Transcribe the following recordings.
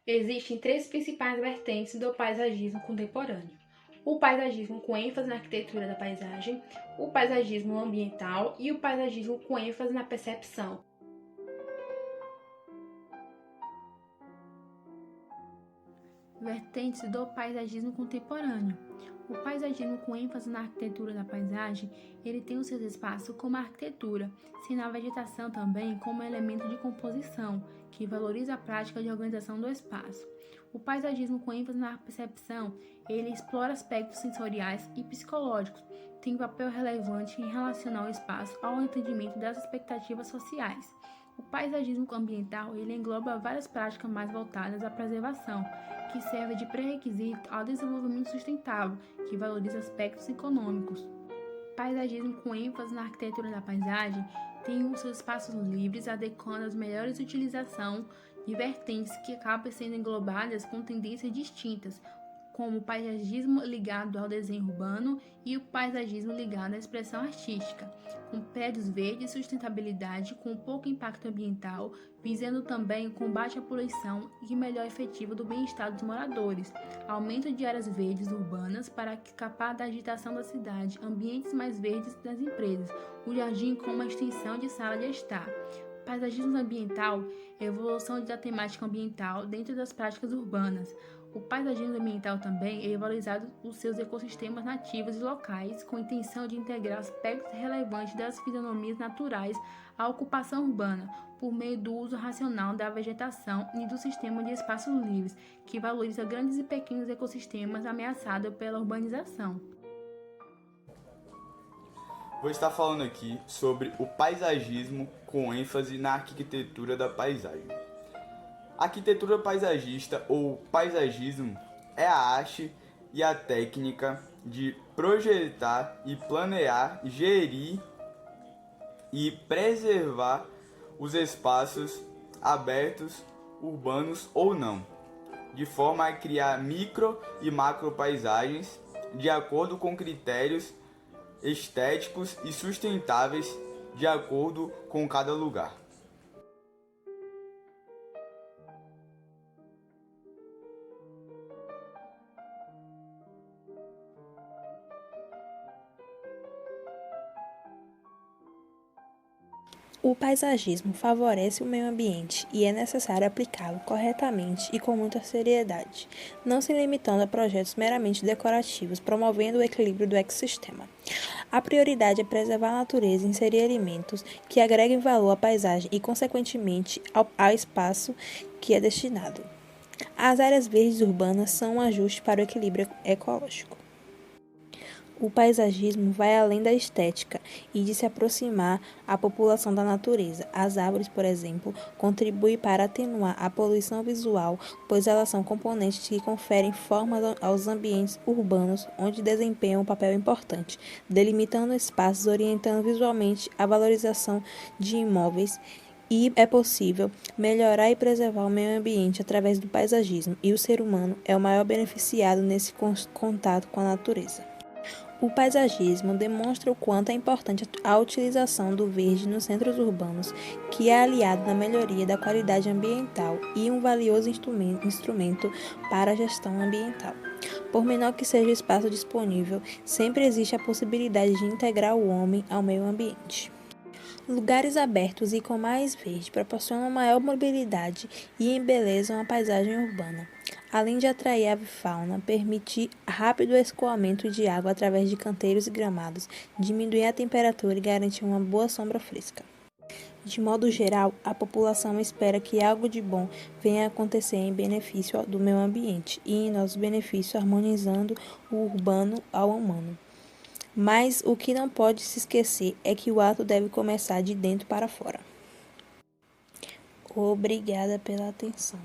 Existem três principais vertentes do paisagismo contemporâneo: o paisagismo com ênfase na arquitetura da paisagem, o paisagismo ambiental e o paisagismo com ênfase na percepção. Vertentes do paisagismo contemporâneo. O paisagismo com ênfase na arquitetura da paisagem, ele tem os seus espaços como arquitetura, sendo a vegetação também como elemento de composição, que valoriza a prática de organização do espaço. O paisagismo com ênfase na percepção, ele explora aspectos sensoriais e psicológicos, tem um papel relevante em relacionar o espaço ao entendimento das expectativas sociais. O paisagismo ambiental, ele engloba várias práticas mais voltadas à preservação, que serve de pré-requisito ao desenvolvimento sustentável, que valoriza aspectos econômicos. O paisagismo com ênfase na arquitetura da paisagem tem os seus espaços livres, adequando as melhores utilização de vertentes que acabam sendo englobadas com tendências distintas, como o paisagismo ligado ao desenho urbano e o paisagismo ligado à expressão artística, com prédios verdes e sustentabilidade com pouco impacto ambiental, visando também o combate à poluição e melhor efetivo do bem-estar dos moradores, aumento de áreas verdes urbanas para escapar da agitação da cidade, ambientes mais verdes das empresas, o jardim como uma extensão de sala de estar. Paisagismo ambiental é a evolução da temática ambiental dentro das práticas urbanas. O paisagismo ambiental também é valorizado os seus ecossistemas nativos e locais, com a intenção de integrar aspectos relevantes das fisionomias naturais à ocupação urbana, por meio do uso racional da vegetação e do sistema de espaços livres, que valoriza grandes e pequenos ecossistemas ameaçados pela urbanização. Vou estar falando aqui sobre o paisagismo com ênfase na arquitetura da paisagem. A arquitetura paisagista ou paisagismo é a arte e a técnica de projetar e planear, gerir e preservar os espaços abertos, urbanos ou não, de forma a criar micro e macro paisagens de acordo com critérios estéticos e sustentáveis de acordo com cada lugar. O paisagismo favorece o meio ambiente e é necessário aplicá-lo corretamente e com muita seriedade, não se limitando a projetos meramente decorativos, promovendo o equilíbrio do ecossistema. A prioridade é preservar a natureza e inserir elementos que agreguem valor à paisagem e, consequentemente, ao espaço que é destinado. As áreas verdes urbanas são um ajuste para o equilíbrio ecológico. O paisagismo vai além da estética e de se aproximar à população da natureza. As árvores, por exemplo, contribuem para atenuar a poluição visual, pois elas são componentes que conferem forma aos ambientes urbanos, onde desempenham um papel importante, delimitando espaços, orientando visualmente a valorização de imóveis. E é possível melhorar e preservar o meio ambiente através do paisagismo, e o ser humano é o maior beneficiado nesse contato com a natureza. O paisagismo demonstra o quanto é importante a utilização do verde nos centros urbanos, que é aliado na melhoria da qualidade ambiental e um valioso instrumento para a gestão ambiental. Por menor que seja o espaço disponível, sempre existe a possibilidade de integrar o homem ao meio ambiente. Lugares abertos e com mais verde proporcionam maior mobilidade e embelezam a paisagem urbana, além de atrair a avifauna, permitir rápido escoamento de água através de canteiros e gramados, diminuir a temperatura e garantir uma boa sombra fresca. De modo geral, a população espera que algo de bom venha a acontecer em benefício do meio ambiente e em nosso benefício, harmonizando o urbano ao humano. Mas o que não pode se esquecer é que o ato deve começar de dentro para fora. Obrigada pela atenção.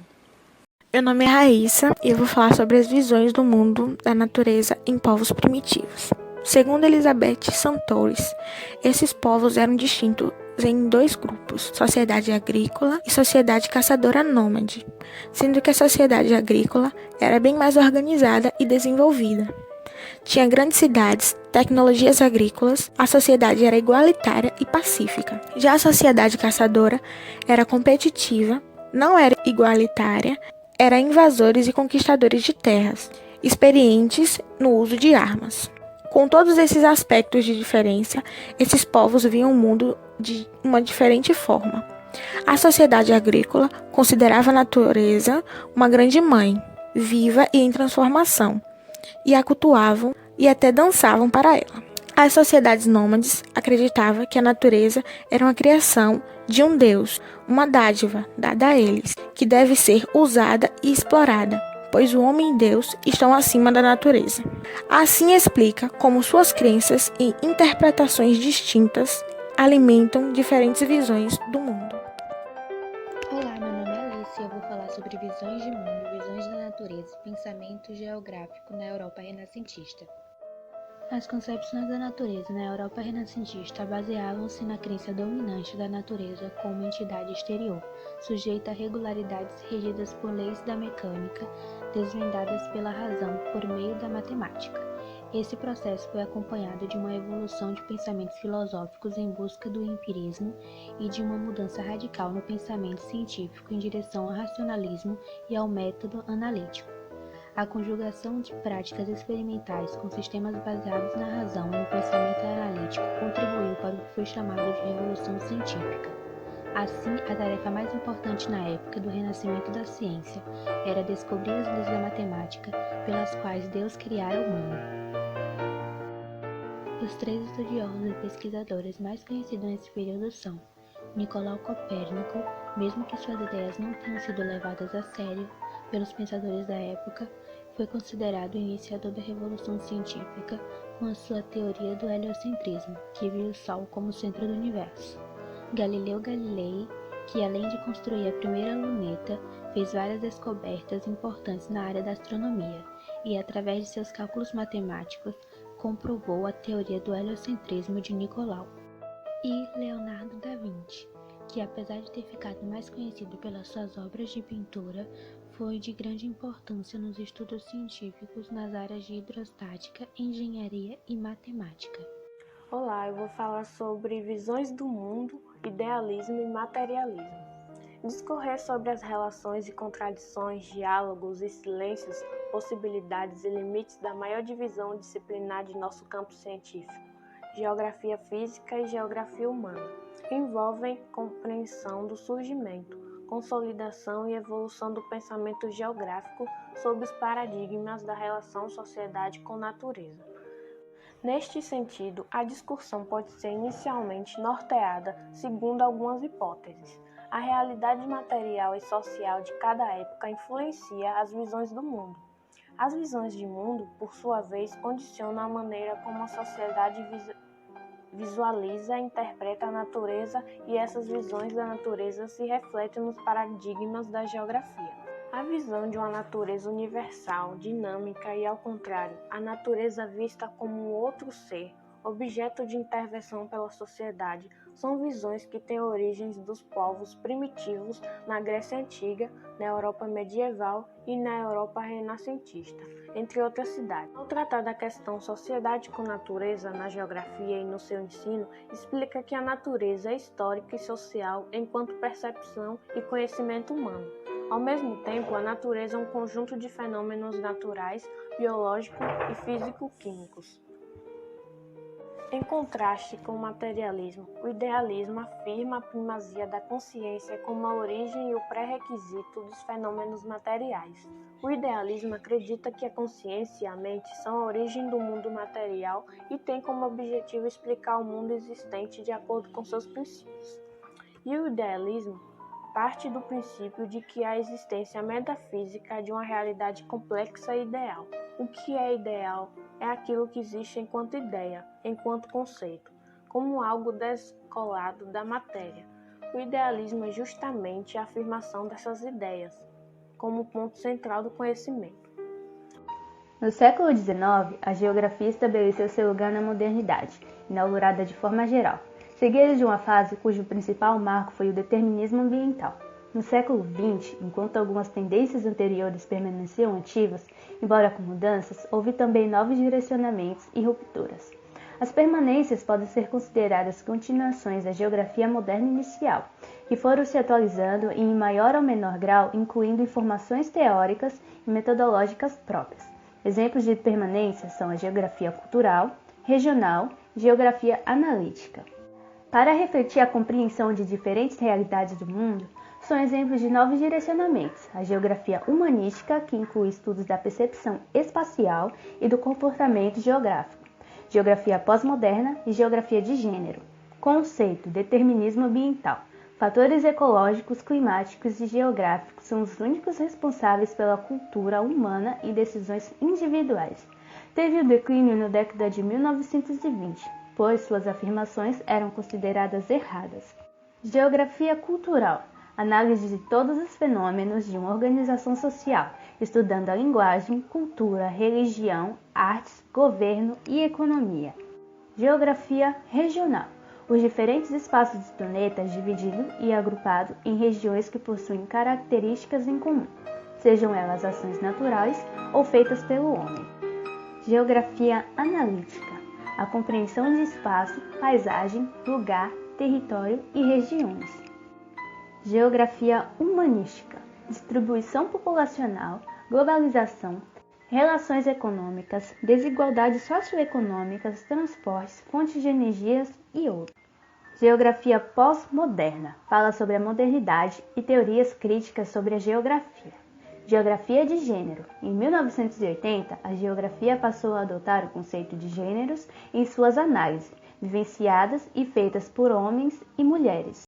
Meu nome é Raíssa e eu vou falar sobre as visões do mundo da natureza em povos primitivos. Segundo Elizabeth Santores, esses povos eram distintos em dois grupos, sociedade agrícola e sociedade caçadora nômade, sendo que a sociedade agrícola era bem mais organizada e desenvolvida. Tinha grandes cidades, tecnologias agrícolas, a sociedade era igualitária e pacífica. Já a sociedade caçadora era competitiva, não era igualitária eram invasores e conquistadores de terras, experientes no uso de armas. Com todos esses aspectos de diferença, esses povos viam o mundo de uma diferente forma. A sociedade agrícola considerava a natureza uma grande mãe, viva e em transformação, e a cultuavam e até dançavam para ela. As sociedades nômades acreditavam que a natureza era uma criação de um Deus, uma dádiva dada a eles, que deve ser usada e explorada, pois o homem e Deus estão acima da natureza. Assim explica como suas crenças e interpretações distintas alimentam diferentes visões do mundo. Olá, meu nome é Alice e eu vou falar sobre visões de mundo, visões da natureza e pensamento geográfico na Europa renascentista. As concepções da natureza na Europa renascentista baseavam-se na crença dominante da natureza como entidade exterior, sujeita a regularidades regidas por leis da mecânica, desvendadas pela razão por meio da matemática. Esse processo foi acompanhado de uma evolução de pensamentos filosóficos em busca do empirismo e de uma mudança radical no pensamento científico em direção ao racionalismo e ao método analítico. A conjugação de práticas experimentais com sistemas baseados na razão e no pensamento analítico contribuiu para o que foi chamado de Revolução Científica. Assim, a tarefa mais importante na época do renascimento da ciência era descobrir as leis da matemática pelas quais Deus criara o mundo. Os três estudiosos e pesquisadores mais conhecidos nesse período são Nicolau Copérnico, mesmo que suas ideias não tenham sido levadas a sério pelos pensadores da época, foi considerado o iniciador da Revolução Científica com a sua teoria do heliocentrismo, que viu o Sol como centro do universo. Galileu Galilei, que além de construir a primeira luneta, fez várias descobertas importantes na área da astronomia e, através de seus cálculos matemáticos, comprovou a teoria do heliocentrismo de Nicolau. E Leonardo da Vinci, que apesar de ter ficado mais conhecido pelas suas obras de pintura, foi de grande importância nos estudos científicos nas áreas de hidrostática, engenharia e matemática. Olá, eu vou falar sobre visões do mundo, idealismo e materialismo. Discorrer sobre as relações e contradições, diálogos e silêncios, possibilidades e limites da maior divisão disciplinar de nosso campo científico, geografia física e geografia humana, envolvem compreensão do surgimento, consolidação e evolução do pensamento geográfico sob os paradigmas da relação sociedade com natureza. Neste sentido, a discussão pode ser inicialmente norteada segundo algumas hipóteses. A realidade material e social de cada época influencia as visões do mundo. As visões de mundo, por sua vez, condicionam a maneira como a sociedade visualiza e interpreta a natureza, e essas visões da natureza se refletem nos paradigmas da geografia. A visão de uma natureza universal, dinâmica e, ao contrário, a natureza vista como um outro ser, objeto de intervenção pela sociedade, são visões que têm origens dos povos primitivos na Grécia Antiga, na Europa medieval e na Europa renascentista, entre outras cidades. Ao tratar da questão sociedade com natureza na geografia e no seu ensino, explica que a natureza é histórica e social enquanto percepção e conhecimento humano. Ao mesmo tempo, a natureza é um conjunto de fenômenos naturais, biológicos e físico-químicos. Em contraste com o materialismo, o idealismo afirma a primazia da consciência como a origem e o pré-requisito dos fenômenos materiais. O idealismo acredita que a consciência e a mente são a origem do mundo material e tem como objetivo explicar o mundo existente de acordo com seus princípios. E o idealismo parte do princípio de que a existência metafísica de uma realidade complexa e ideal. O que é ideal é aquilo que existe enquanto ideia, enquanto conceito, como algo descolado da matéria. O idealismo é justamente a afirmação dessas ideias, como ponto central do conhecimento. No século XIX, a geografia estabeleceu seu lugar na modernidade, inaugurada de forma geral, seguida de uma fase cujo principal marco foi o determinismo ambiental. No século XX, enquanto algumas tendências anteriores permaneciam ativas, embora com mudanças, houve também novos direcionamentos e rupturas. As permanências podem ser consideradas continuações da geografia moderna inicial, que foram se atualizando e, em maior ou menor grau, incluindo informações teóricas e metodológicas próprias. Exemplos de permanências são a geografia cultural, regional e geografia analítica. Para refletir a compreensão de diferentes realidades do mundo, são exemplos de novos direcionamentos: a geografia humanística, que inclui estudos da percepção espacial e do comportamento geográfico, geografia pós-moderna e geografia de gênero. Conceito: determinismo ambiental. Fatores ecológicos, climáticos e geográficos são os únicos responsáveis pela cultura humana e decisões individuais. Teve o declínio na década de 1920, pois suas afirmações eram consideradas erradas. Geografia cultural. Análise de todos os fenômenos de uma organização social, estudando a linguagem, cultura, religião, artes, governo e economia. Geografia regional. Os diferentes espaços do planeta dividido e agrupado em regiões que possuem características em comum, sejam elas ações naturais ou feitas pelo homem. Geografia analítica. A compreensão de espaço, paisagem, lugar, território e regiões. Geografia humanística. Distribuição populacional, globalização, relações econômicas, desigualdades socioeconômicas, transportes, fontes de energias e outros. Geografia pós-moderna. Fala sobre a modernidade e teorias críticas sobre a geografia. Geografia de gênero. Em 1980, a geografia passou a adotar o conceito de gêneros em suas análises, vivenciadas e feitas por homens e mulheres.